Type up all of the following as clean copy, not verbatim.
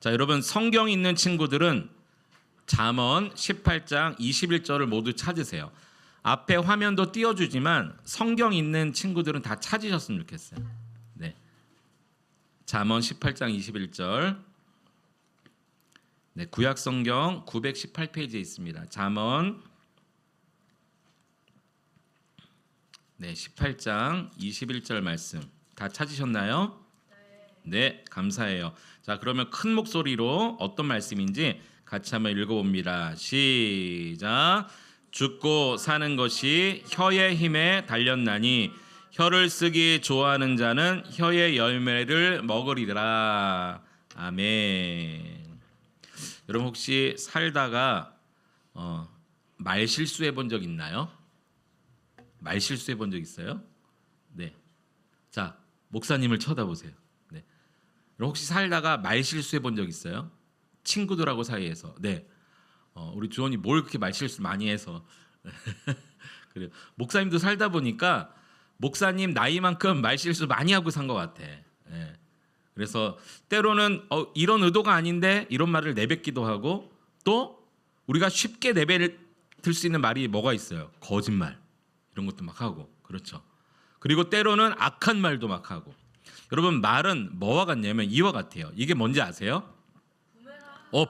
자, 여러분 성경 있는 친구들은 잠언 18장 21절을 모두 찾으세요. 앞에 화면도 띄워주지만 성경 있는 친구들은 다 찾으셨으면 좋겠어요. 네, 잠언 18장 21절. 네, 구약 성경 918페이지에 있습니다. 잠언 18장 21절 말씀 다 찾으셨나요? 네, 감사해요. 자, 그러면 큰 목소리로 어떤 말씀인지 같이 한번 읽어봅니다. 시작. 죽고 사는 것이 혀의 힘에 달렸나니 혀를 쓰기 좋아하는 자는 혀의 열매를 먹으리라. 아멘. 여러분 혹시 살다가 말 실수해 본 적 있나요? 말 실수해 본 적 있어요? 네. 자, 목사님을 쳐다보세요. 네. 여러분 혹시 살다가 말 실수해 본 적 있어요? 친구들하고 사이에서. 네. 우리 주원이 뭘 그렇게 말 실수 많이 해서. 그래요. 목사님도 살다 보니까 목사님 나이만큼 말 실수 많이 하고 산 것 같아. 네. 그래서 때로는 이런 의도가 아닌데 이런 말을 내뱉기도 하고, 또 우리가 쉽게 내뱉을 수 있는 말이 뭐가 있어요? 거짓말. 이런 것도 막 하고. 그렇죠. 그리고 때로는 악한 말도 막 하고. 여러분 말은 뭐와 같냐면 이와 같아요. 이게 뭔지 아세요?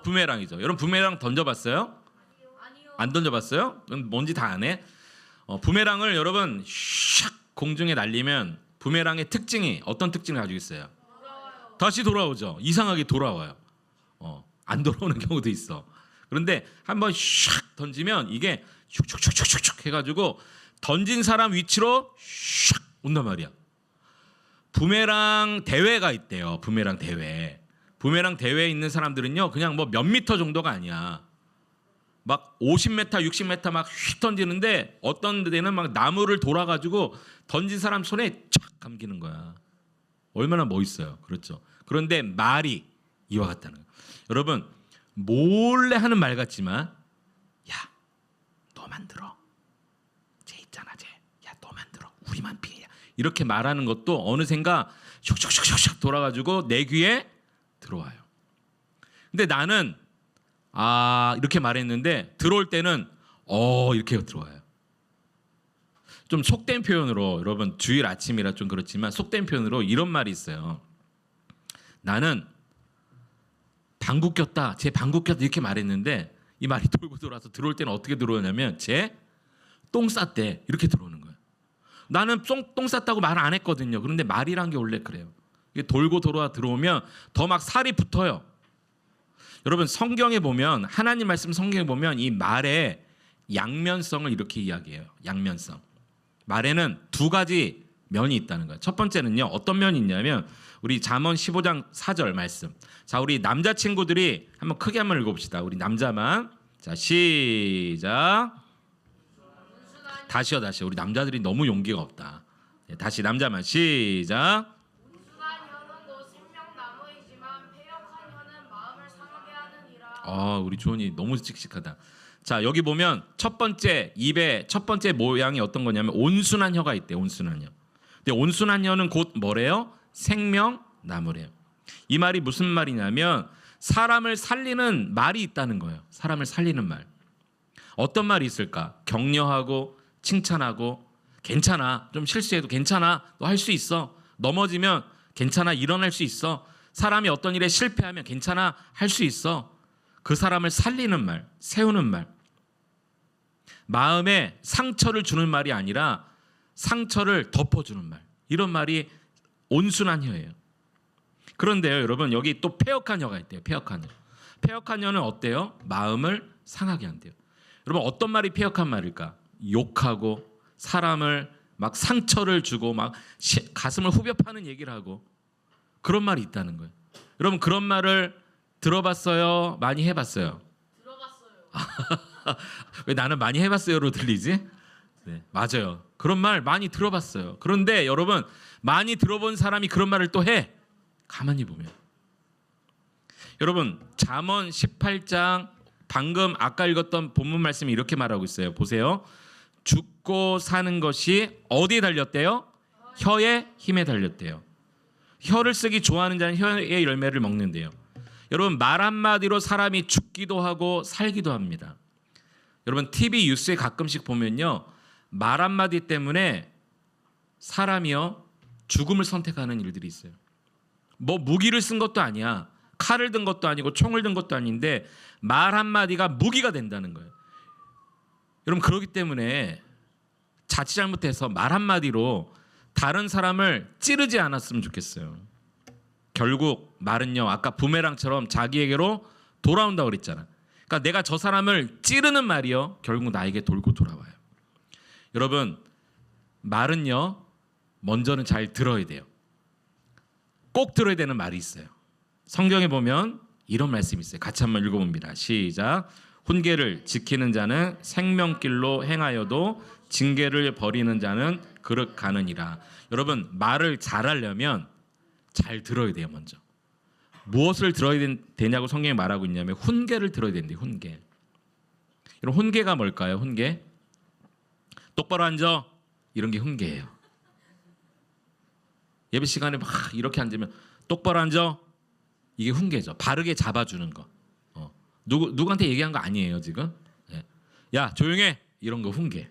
부메랑이죠. 여러분 부메랑 던져봤어요? 아니요. 안 던져봤어요? 그럼 뭔지 다 아네? 부메랑을 여러분 샥 공중에 날리면 부메랑의 특징이 어떤 특징을 가지고 있어요? 돌아와요. 다시 돌아오죠. 이상하게 돌아와요. 안 돌아오는 경우도 있어. 그런데 한번 샥 던지면 이게 슉슉슉슉슉 해가지고 던진 사람 위치로 샥 온단 말이야. 부메랑 대회가 있대요. 부메랑 대회. 부메랑 대회에 있는 사람들은요, 그냥 뭐 몇 미터 정도가 아니야. 막 50m, 60m 막 휙 던지는데 어떤 데는 막 나무를 돌아가지고 던진 사람 손에 착 감기는 거야. 얼마나 멋있어요. 그렇죠. 그런데 말이 이와 같다는 거예요. 여러분 몰래 하는 말 같지만, 야, 너만 들어. 쟤 있잖아, 쟤. 야, 너만 들어. 우리만 피해. 이렇게 말하는 것도 어느샌가 슉슉슉슉 돌아가지고 내 귀에 들어와요. 근데 나는 이렇게 말했는데 들어올 때는 이렇게 들어와요. 좀 속된 표현으로, 여러분 주일 아침이라 좀 그렇지만 속된 표현으로 이런 말이 있어요. 나는 방구 꼈다, 쟤 방구 꼈다 이렇게 말했는데 이 말이 돌고 돌아서 들어올 때는 어떻게 들어오냐면 쟤 똥 쌌대 이렇게 들어오는 거예요. 나는 똥 쌌다고 말 안 했거든요. 그런데 말이란 게 원래 그래요. 이게 돌고 돌아 들어오면 더 막 살이 붙어요. 여러분 성경에 보면, 하나님 말씀 성경에 보면 이 말의 양면성을 이렇게 이야기해요. 양면성. 말에는 두 가지 면이 있다는 거예요. 첫 번째는요, 어떤 면이 있냐면 우리 잠언 15장 4절 말씀. 자, 우리 남자 친구들이 한번 크게 한번 읽어봅시다. 우리 남자만. 자, 시작. 다시요. 우리 남자들이 너무 용기가 없다. 다시 남자만. 시작. 순한 혀는 곧 생명나무이지만 패역한 혀는 마음을 상하게 하느니라. 우리 주원이 너무 씩씩하다. 자, 여기 보면 첫 번째 입의 첫 번째 모양이 어떤 거냐면 온순한 혀가 있대요. 온순한 혀. 근데 온순한 혀는 곧 뭐래요? 생명나무래요. 이 말이 무슨 말이냐면 사람을 살리는 말이 있다는 거예요. 사람을 살리는 말. 어떤 말이 있을까? 격려하고 칭찬하고, 괜찮아, 좀 실수해도 괜찮아, 너 할 수 있어, 넘어지면 괜찮아, 일어날 수 있어, 사람이 어떤 일에 실패하면 괜찮아, 할 수 있어. 그 사람을 살리는 말, 세우는 말. 마음에 상처를 주는 말이 아니라 상처를 덮어주는 말. 이런 말이 온순한 혀예요. 그런데요, 여러분 여기 또 패역한 혀가 있대요. 패역한 혀. 패역한 혀는 어때요? 마음을 상하게 한대요. 여러분 어떤 말이 패역한 말일까? 욕하고 사람을 막 상처를 주고 막 가슴을 후벼 파는 얘기를 하고, 그런 말이 있다는 거예요. 여러분 그런 말을 들어봤어요? 많이 해봤어요? 들어봤어요. 왜 나는 많이 해봤어요로 들리지? 네, 맞아요. 그런 말 많이 들어봤어요. 그런데 여러분 많이 들어본 사람이 그런 말을 또 해. 가만히 보면 여러분 잠언 18장 방금 아까 읽었던 본문 말씀이 이렇게 말하고 있어요. 보세요. 죽고 사는 것이 어디에 달렸대요? 혀의 힘에 달렸대요. 혀를 쓰기 좋아하는 자는 혀의 열매를 먹는데요. 여러분 말 한마디로 사람이 죽기도 하고 살기도 합니다. 여러분 TV 뉴스에 가끔씩 보면요. 말 한마디 때문에 사람이요. 죽음을 선택하는 일들이 있어요. 뭐 무기를 쓴 것도 아니야. 칼을 든 것도 아니고 총을 든 것도 아닌데 말 한마디가 무기가 된다는 거예요. 여러분 그렇기 때문에 자칫 잘못해서 말 한마디로 다른 사람을 찌르지 않았으면 좋겠어요. 결국 말은요. 아까 부메랑처럼 자기에게로 돌아온다고 그랬잖아. 그러니까 내가 저 사람을 찌르는 말이요. 결국 나에게 돌고 돌아와요. 여러분 말은요. 먼저는 잘 들어야 돼요. 꼭 들어야 되는 말이 있어요. 성경에 보면 이런 말씀이 있어요. 같이 한번 읽어봅니다. 시작. 훈계를 지키는 자는 생명길로 행하여도 징계를 버리는 자는 그릇 가느니라. 여러분 말을 잘하려면 잘 들어야 돼요. 먼저 무엇을 들어야 되냐고 성경이 말하고 있냐면 훈계를 들어야 된대요. 훈계. 여러분 훈계가 뭘까요? 훈계. 똑바로 앉아. 이런 게 훈계예요. 예배 시간에 막 이렇게 앉으면 똑바로 앉아. 이게 훈계죠. 바르게 잡아주는 거. 누구한테 얘기한 거 아니에요 지금. 야 조용해. 이런 거 훈계.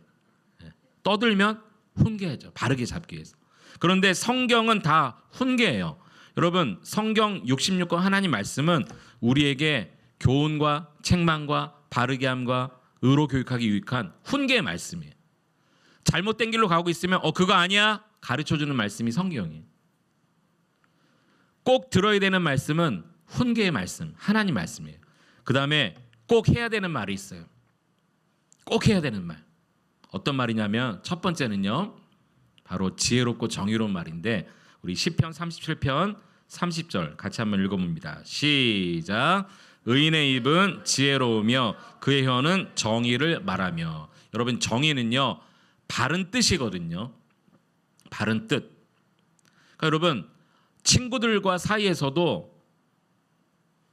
떠들면 훈계죠. 바르게 잡기 위해서. 그런데 성경은 다 훈계예요. 여러분 성경 66권 하나님 말씀은 우리에게 교훈과 책망과 바르게 함과 의로 교육하기 유익한 훈계의 말씀이에요. 잘못된 길로 가고 있으면 그거 아니야 가르쳐주는 말씀이 성경이에요. 꼭 들어야 되는 말씀은 훈계의 말씀, 하나님 말씀이에요. 그 다음에 꼭 해야 되는 말이 있어요. 꼭 해야 되는 말. 어떤 말이냐면 첫 번째는요. 바로 지혜롭고 정의로운 말인데 우리 시편 37편 30절 같이 한번 읽어봅니다. 시작. 의인의 입은 지혜로우며 그의 혀는 정의를 말하며. 여러분 정의는요. 바른 뜻이거든요. 바른 뜻. 그러니까 여러분 친구들과 사이에서도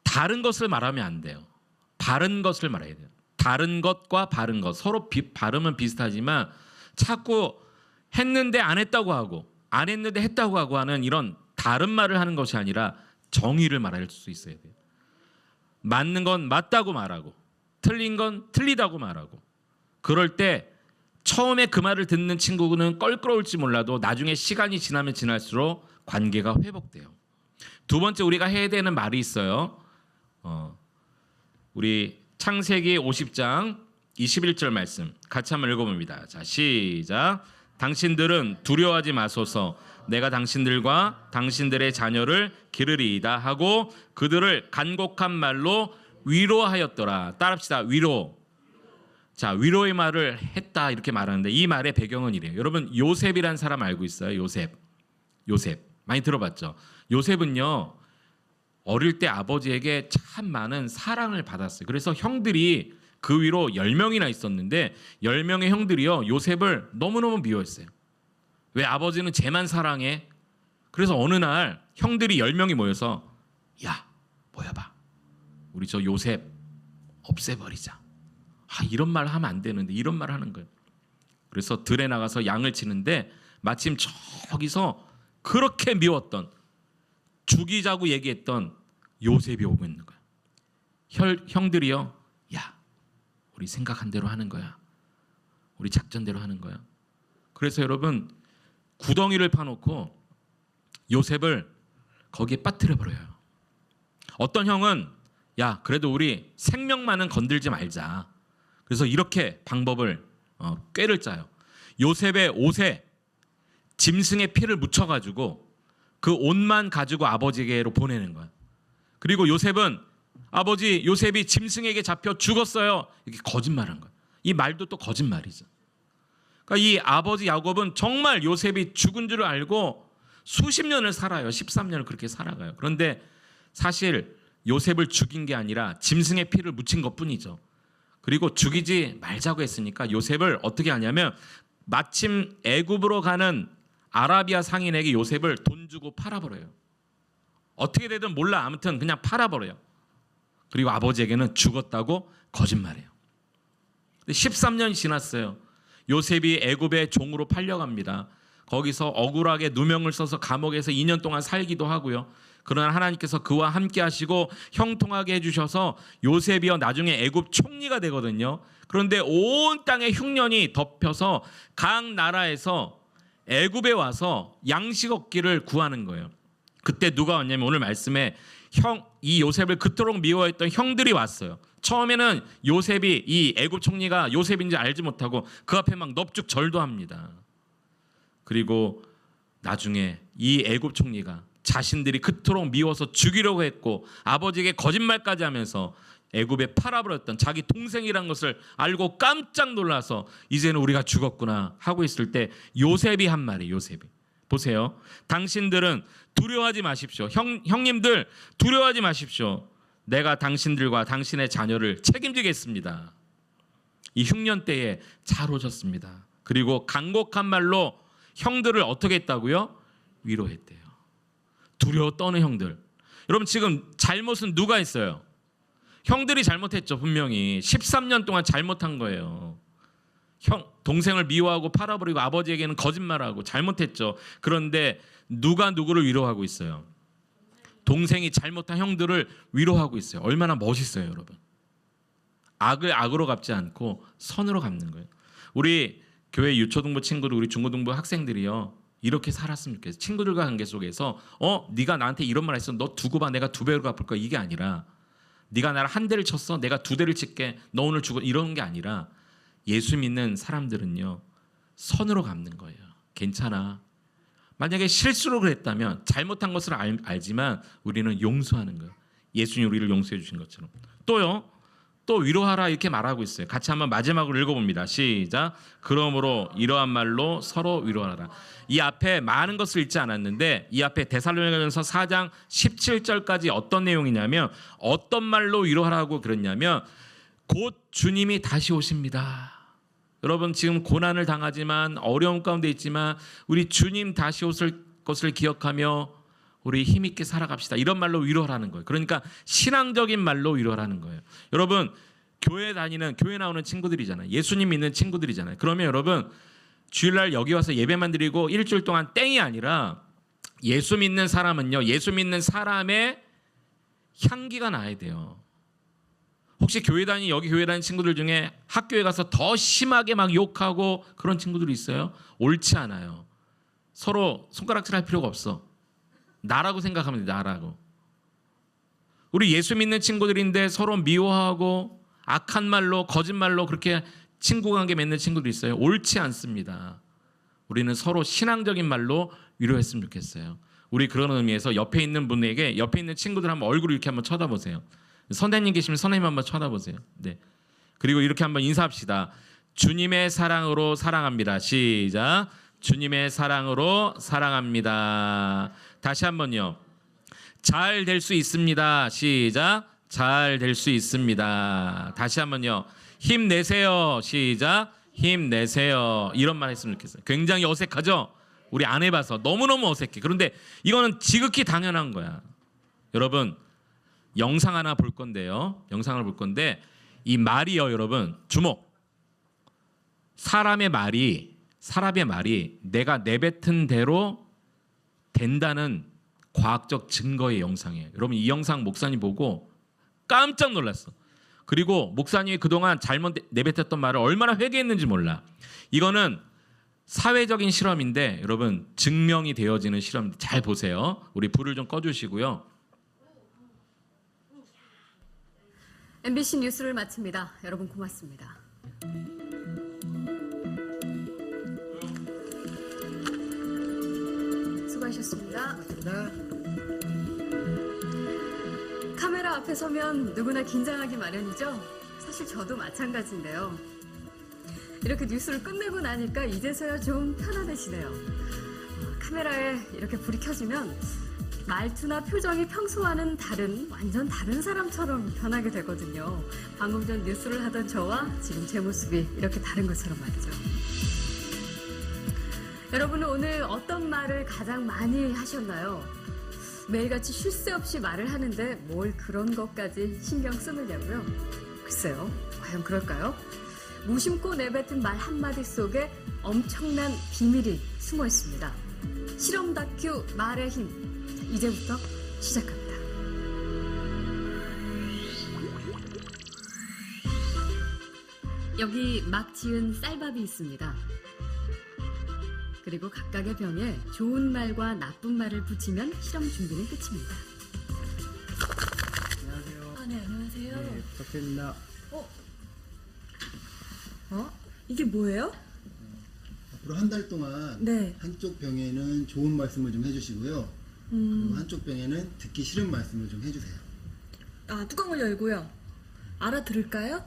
다른 것을 말하면 안 돼요. 바른 것을 말해야 돼요. 다른 것과 바른 것 서로 발음은 비슷하지만 자꾸 했는데 안 했다고 하고 안 했는데 했다고 하고 하는 이런 다른 말을 하는 것이 아니라 정의를 말할 수 있어야 돼요. 맞는 건 맞다고 말하고 틀린 건 틀리다고 말하고. 그럴 때 처음에 그 말을 듣는 친구는 껄끄러울지 몰라도 나중에 시간이 지나면 지날수록 관계가 회복돼요. 두 번째 우리가 해야 되는 말이 있어요. 우리 창세기 50장 21절 말씀 같이 한번 읽어봅니다. 자 시작. 당신들은 두려워하지 마소서. 내가 당신들과 당신들의 자녀를 기르리이다 하고 그들을 간곡한 말로 위로하였더라. 따라합시다. 위로. 자 위로의 말을 했다 이렇게 말하는데 이 말의 배경은 이래요. 여러분 요셉이란 사람 알고 있어요? 요셉 많이 들어봤죠? 요셉은요 어릴 때 아버지에게 참 많은 사랑을 받았어요. 그래서 형들이 그 위로 10명이나 있었는데 10명의 형들이요 요셉을 너무너무 미워했어요. 왜? 아버지는 쟤만 사랑해. 그래서 어느 날 형들이 10명이 모여서 야 모여봐. 우리 저 요셉 없애버리자. 이런 말 하면 안 되는데 이런 말 하는 거예요. 그래서 들에 나가서 양을 치는데 마침 저기서 그렇게 미웠던 죽이자고 얘기했던 요셉이 오고 있는 거야. 형들이요. 야 우리 생각한 대로 하는 거야. 우리 작전대로 하는 거야. 그래서 여러분 구덩이를 파놓고 요셉을 거기에 빠뜨려 버려요. 어떤 형은 야 그래도 우리 생명만은 건들지 말자. 그래서 이렇게 방법을 꾀를 짜요. 요셉의 옷에 짐승의 피를 묻혀가지고 그 옷만 가지고 아버지에게로 보내는 거야. 그리고 요셉은 아버지 요셉이 짐승에게 잡혀 죽었어요. 이렇게 거짓말한 거야. 이 말도 또 거짓말이죠. 그러니까 이 아버지 야곱은 정말 요셉이 죽은 줄 알고 수십 년을 살아요. 13년을 그렇게 살아가요. 그런데 사실 요셉을 죽인 게 아니라 짐승의 피를 묻힌 것뿐이죠. 그리고 죽이지 말자고 했으니까 요셉을 어떻게 하냐면 마침 애굽으로 가는 아라비아 상인에게 요셉을 돈 주고 팔아버려요. 어떻게 되든 몰라. 아무튼 그냥 팔아버려요. 그리고 아버지에게는 죽었다고 거짓말해요. 13년이 지났어요. 요셉이 애굽의 종으로 팔려갑니다. 거기서 억울하게 누명을 써서 감옥에서 2년 동안 살기도 하고요. 그러나 하나님께서 그와 함께 하시고 형통하게 해주셔서 요셉이요 나중에 애굽 총리가 되거든요. 그런데 온 땅에 흉년이 덮여서 각 나라에서 애굽에 와서 양식 얻기를 구하는 거예요. 그때 누가 왔냐면 오늘 말씀에 이 요셉을 그토록 미워했던 형들이 왔어요. 처음에는 요셉이 이 애굽 총리가 요셉인지 알지 못하고 그 앞에 막 넙죽 절도 합니다. 그리고 나중에 이 애굽 총리가 자신들이 그토록 미워서 죽이려고 했고 아버지에게 거짓말까지 하면서 애굽에 팔아버렸던 자기 동생이란 것을 알고 깜짝 놀라서 이제는 우리가 죽었구나 하고 있을 때 요셉이 한 말이 요셉이 보세요. 당신들은 두려워하지 마십시오. 형님들 두려워하지 마십시오. 내가 당신들과 당신의 자녀를 책임지겠습니다. 이 흉년 때에 잘 오셨습니다. 그리고 간곡한 말로 형들을 어떻게 했다고요? 위로했대요. 두려워 떠는 형들. 여러분 지금 잘못은 누가 했어요? 형들이 잘못했죠. 분명히 13년 동안 잘못한 거예요. 동생을 미워하고 팔아버리고 아버지에게는 거짓말하고 잘못했죠. 그런데 누가 누구를 위로하고 있어요? 동생이 잘못한 형들을 위로하고 있어요. 얼마나 멋있어요, 여러분. 악을 악으로 갚지 않고 선으로 갚는 거예요. 우리 교회 유초등부 친구들, 우리 중고등부 학생들이요, 이렇게 살았으면 좋겠어요. 친구들과 관계 속에서 네가 나한테 이런 말 했어, 너 두고 봐, 내가 2배로 갚을 거야, 이게 아니라 네가 나를 1대를 쳤어, 내가 2대를 칠게, 너 오늘 죽어, 이런 게 아니라 예수 믿는 사람들은요 선으로 갚는 거예요. 괜찮아. 만약에 실수로 그랬다면 잘못한 것을 알지만 우리는 용서하는 거예요. 예수님이 우리를 용서해 주신 것처럼. 또요, 또 위로하라 이렇게 말하고 있어요. 같이 한번 마지막으로 읽어봅니다. 시작. 그러므로 이러한 말로 서로 위로하라. 이 앞에 많은 것을 읽지 않았는데 이 앞에 데살로니가전서 4장 17절까지 어떤 내용이냐면 어떤 말로 위로하라고 그랬냐면 곧 주님이 다시 오십니다. 여러분 지금 고난을 당하지만 어려움 가운데 있지만 우리 주님 다시 오실 것을 기억하며 우리 힘있게 살아갑시다. 이런 말로 위로하라는 거예요. 그러니까 신앙적인 말로 위로하라는 거예요. 여러분 교회 나오는 친구들이잖아요. 예수님 믿는 친구들이잖아요. 그러면 여러분 주일날 여기 와서 예배만 드리고 일주일 동안 땡이 아니라 예수 믿는 사람은요, 예수 믿는 사람의 향기가 나야 돼요. 혹시 여기 교회 다니는 친구들 중에 학교에 가서 더 심하게 막 욕하고 그런 친구들이 있어요? 옳지 않아요. 서로 손가락질 할 필요가 없어. 나라고 생각하면 돼. 나라고. 우리 예수 믿는 친구들인데 서로 미워하고 악한 말로 거짓말로 그렇게 친구 관계 맺는 친구들이 있어요. 옳지 않습니다. 우리는 서로 신앙적인 말로 위로했으면 좋겠어요. 우리 그런 의미에서 옆에 있는 분에게 옆에 있는 친구들 한번 얼굴을 이렇게 한번 쳐다보세요. 선생님 계시면 선생님 한번 쳐다보세요. 네. 그리고 이렇게 한번 인사합시다. 주님의 사랑으로 사랑합니다. 시작. 주님의 사랑으로 사랑합니다. 다시 한번요. 잘 될 수 있습니다. 시작. 잘 될 수 있습니다. 다시 한번요. 힘내세요. 시작. 힘내세요. 이런 말 했으면 좋겠어요. 굉장히 어색하죠? 우리 안 해봐서 너무너무 어색해. 그런데 이거는 지극히 당연한 거야. 여러분 영상 하나 볼 건데요. 영상을 볼 건데 이 말이요, 여러분 주목. 사람의 말이 내가 내뱉은 대로 된다는 과학적 증거의 영상이에요. 여러분 이 영상 목사님 보고 깜짝 놀랐어. 그리고 목사님이 그동안 잘못 내뱉었던 말을 얼마나 회개했는지 몰라. 이거는 사회적인 실험인데 여러분 증명이 되어지는 실험. 잘 보세요. 우리 불을 좀 꺼주시고요. MBC 뉴스를 마칩니다. 여러분 고맙습니다. 수고하셨습니다. 카메라 앞에 서면 누구나 긴장하기 마련이죠. 사실 저도 마찬가지인데요. 이렇게 뉴스를 끝내고 나니까 이제서야 좀 편안해지네요. 카메라에 이렇게 불이 켜지면 말투나 표정이 평소와는 완전 다른 사람처럼 변하게 되거든요. 방금 전 뉴스를 하던 저와 지금 제 모습이 이렇게 다른 것처럼 말이죠. 여러분은 오늘 어떤 말을 가장 많이 하셨나요? 매일같이 쉴 새 없이 말을 하는데 뭘 그런 것까지 신경 쓰느냐고요? 글쎄요, 과연 그럴까요? 무심코 내뱉은 말 한마디 속에 엄청난 비밀이 숨어 있습니다. 실험 다큐 말의 힘. 이제부터 시작합니다. 여기 막 지은 쌀밥이 있습니다. 그리고 각각의 병에 좋은 말과 나쁜 말을 붙이면 실험 준비는 끝입니다. 안녕하세요. 아, 네, 안녕하세요. 네, 부탁드립니다. 이게 뭐예요? 앞으로 한 달 동안 네. 한쪽 병에는 좋은 말씀을 좀 해주시고요. 그리고 한쪽 병에는 듣기 싫은 말씀을 좀 해주세요. 아, 뚜껑을 열고요. 알아들을까요?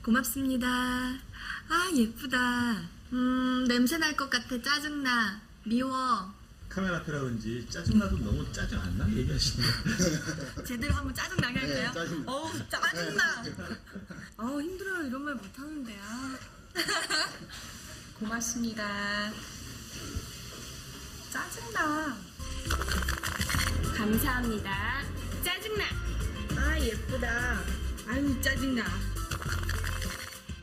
고맙습니다. 아, 예쁘다. 냄새 날 것 같아. 짜증나. 미워. 카메라 앞이라 그런지 짜증나도 너무 짜증 안 나? 얘기하시는 제대로 한번 짜증나게 할까요? 네, 짜증나. 어우, 짜증나. 아우, 힘들어요. 이런 말 못하는데. 아. 고맙습니다. 짜증나. 감사합니다. 짜증나. 아, 예쁘다. 아유, 짜증나.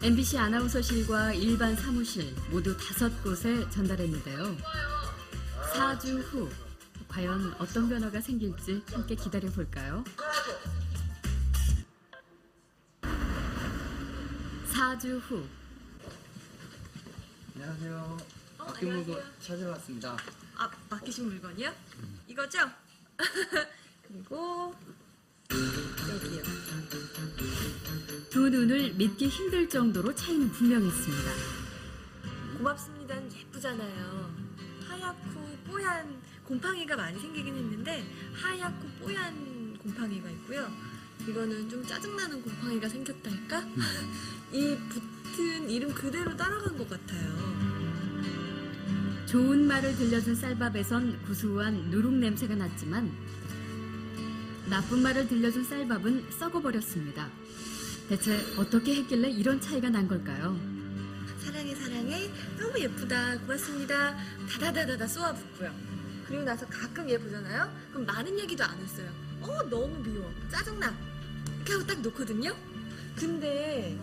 MBC 아나운서실과 일반 사무실 모두 5곳에 전달했는데요. 4주 후 과연 어떤 변화가 생길지 함께 기다려 볼까요? 4주 후. 안녕하세요. 맡긴 물건 찾으러 왔습니다. 아, 맡기신 물건이요? 이거죠? 그리고 여기요. 두 눈을 믿기 힘들 정도로 차이는 분명했습니다. 고맙습니다는 예쁘잖아요. 하얗고 뽀얀 곰팡이가 많이 생기긴 했는데 하얗고 뽀얀 곰팡이가 있고요. 이거는 좀 짜증나는 곰팡이가 생겼달까? 이 붙은 이름 그대로 따라간 것 같아요. 좋은 말을 들려준 쌀밥에선 구수한 누룩 냄새가 났지만 나쁜 말을 들려준 쌀밥은 썩어버렸습니다. 대체 어떻게 했길래 이런 차이가 난 걸까요? 사랑해 사랑해 너무 예쁘다 고맙습니다 다다다다다 쏘아붙고요. 그리고 나서 가끔 얘 보잖아요. 그럼 많은 얘기도 안 했어요. 너무 미워 짜증나 이렇게 하고 딱 놓거든요. 근데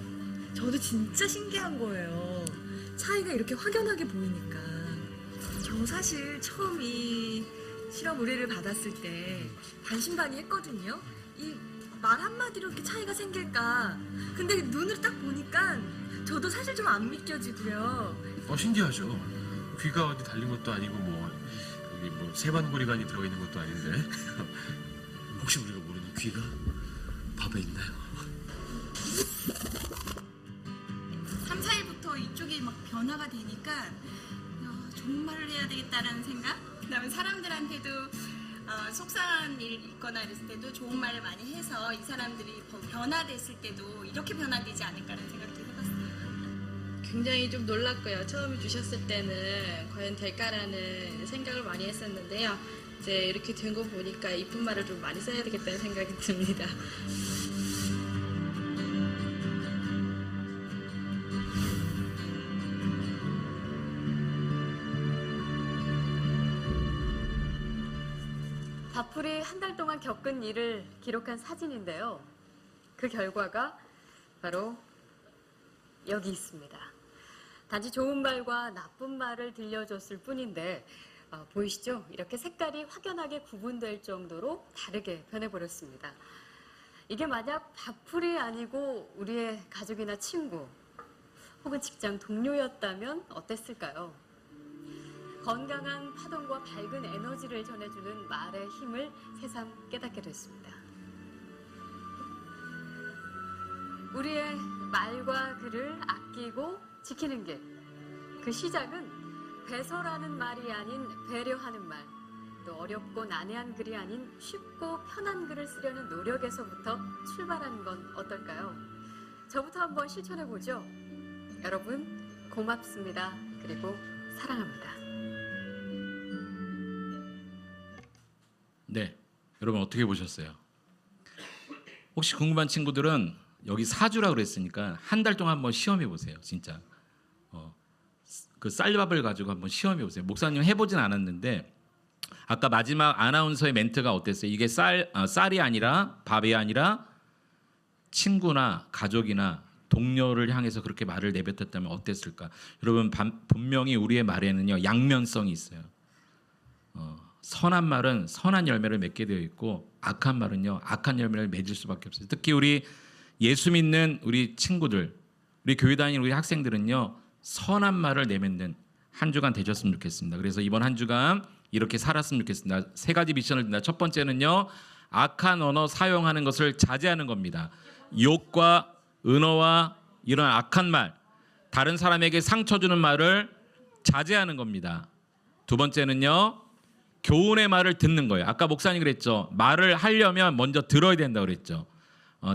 저도 진짜 신기한 거예요. 차이가 이렇게 확연하게 보이니까. 저 사실 처음 이 실험 의뢰를 받았을 때 반신반의했거든요. 이 말 한마디로 이렇게 차이가 생길까. 근데 눈을 딱 보니까 저도 사실 좀 안 믿겨지고요. 신기하죠. 귀가 어디 달린 것도 아니고 여기 세반고리관이 들어가 있는 것도 아닌데 혹시 우리가 모르는 귀가 밥에 있나요? 3, 4일부터 이쪽이 막 변화가 되니까 좋은 말을 해야 되겠다라는 생각? 그다음에 사람들한테도 속상한 일 있거나 이랬을 때도 좋은 말을 많이 해서 이 사람들이 변화됐을 때도 이렇게 변화되지 않을까라는 생각도 해봤어요. 굉장히 좀 놀랐고요. 처음에 주셨을 때는 과연 될까라는 생각을 많이 했었는데요. 이제 이렇게 된 거 보니까 이쁜 말을 좀 많이 써야 되겠다는 생각이 듭니다. 밥풀이 한 달 동안 겪은 일을 기록한 사진인데요. 그 결과가 바로 여기 있습니다. 단지 좋은 말과 나쁜 말을 들려줬을 뿐인데 보이시죠? 이렇게 색깔이 확연하게 구분될 정도로 다르게 변해버렸습니다. 이게 만약 밥풀이 아니고 우리의 가족이나 친구 혹은 직장 동료였다면 어땠을까요? 건강한 파동과 밝은 에너지를 전해주는 말의 힘을 새삼 깨닫게 됐습니다. 우리의 말과 글을 아끼고 지키는 길. 그 시작은 배설하는 말이 아닌 배려하는 말, 또 어렵고 난해한 글이 아닌 쉽고 편한 글을 쓰려는 노력에서부터 출발하는 건 어떨까요? 저부터 한번 실천해보죠. 여러분, 고맙습니다. 그리고 사랑합니다. 네, 여러분 어떻게 보셨어요? 혹시 궁금한 친구들은 여기 4주라 그랬으니까 한 달 동안 한번 시험해 보세요. 진짜 그 쌀밥을 가지고 한번 시험해 보세요. 목사님 해보진 않았는데 아까 마지막 아나운서의 멘트가 어땠어요? 이게 쌀이 아니라 밥이 아니라 친구나 가족이나 동료를 향해서 그렇게 말을 내뱉었다면 어땠을까? 여러분 분명히 우리의 말에는요 양면성이 있어요. 선한 말은 선한 열매를 맺게 되어 있고 악한 말은요 악한 열매를 맺을 수밖에 없어요. 특히 우리 예수 믿는 우리 친구들, 우리 교회 다니는 우리 학생들은요 선한 말을 내뱉는 한 주간 되셨으면 좋겠습니다. 그래서 이번 한 주간 이렇게 살았으면 좋겠습니다. 3가지 미션을 든다. 첫 번째는요 악한 언어 사용하는 것을 자제하는 겁니다. 욕과 은어와 이런 악한 말, 다른 사람에게 상처 주는 말을 자제하는 겁니다. 두 번째는요 교훈의 말을 듣는 거예요. 아까 목사님 그랬죠. 말을 하려면 먼저 들어야 된다고 그랬죠.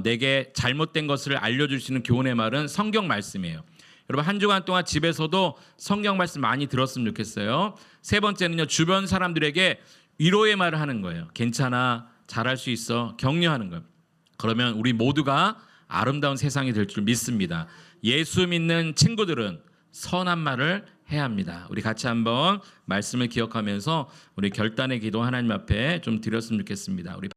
내게 잘못된 것을 알려줄 수 있는 교훈의 말은 성경 말씀이에요. 여러분 한 주간 동안 집에서도 성경 말씀 많이 들었으면 좋겠어요. 세 번째는요 주변 사람들에게 위로의 말을 하는 거예요. 괜찮아, 잘할 수 있어, 격려하는 거예요. 그러면 우리 모두가 아름다운 세상이 될 줄 믿습니다. 예수 믿는 친구들은 선한 말을 해야 합니다. 우리 같이 한번 말씀을 기억하면서 우리 결단의 기도 하나님 앞에 좀 드렸으면 좋겠습니다. 우리